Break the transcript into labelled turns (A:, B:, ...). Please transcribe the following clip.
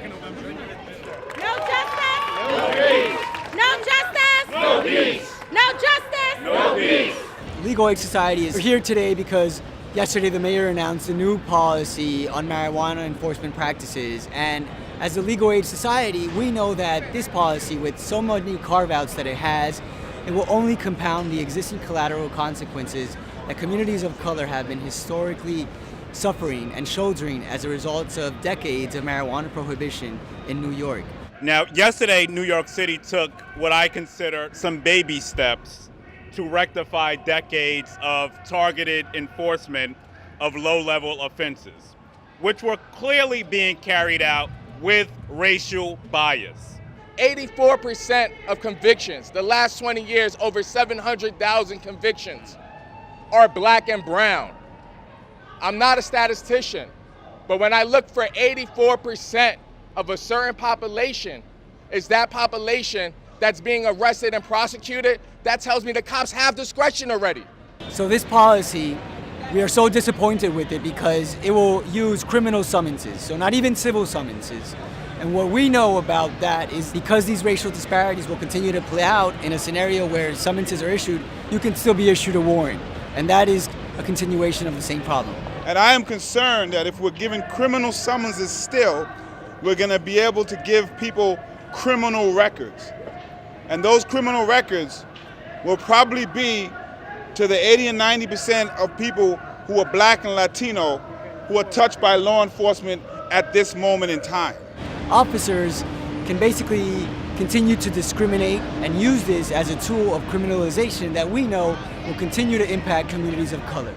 A: No justice. No peace. No justice. No peace. No justice. No peace.
B: Legal Aid Society is here today because yesterday the mayor announced a new policy on marijuana enforcement practices, and as a Legal Aid Society, we know that this policy, with so many carve-outs that it has, it will only compound the existing collateral consequences that communities of color have been historically suffering and shouldering as a result of decades of marijuana prohibition in New York.
C: Now, yesterday, New York City took what I consider some baby steps to rectify decades of targeted enforcement of low-level offenses, which were clearly being carried out with racial bias.
D: 84% of convictions, the last 20 years, over 700,000 convictions, are black and brown. I'm not a statistician, but when I look for 84% of a certain population, is that population that's being arrested and prosecuted, that tells me the cops have discretion already.
B: So this policy, we are so disappointed with it because it will use criminal summonses, so not even civil summonses. And what we know about that is because these racial disparities will continue to play out in a scenario where summonses are issued, you can still be issued a warrant. And that is a continuation of the same problem.
E: And I am concerned that if we're giving criminal summonses still, we're going to be able to give people criminal records. And those criminal records will probably be to the 80 and 90% of people who are black and Latino who are touched by law enforcement at this moment in time.
B: Officers can basically continue to discriminate and use this as a tool of criminalization that we know will continue to impact communities of color.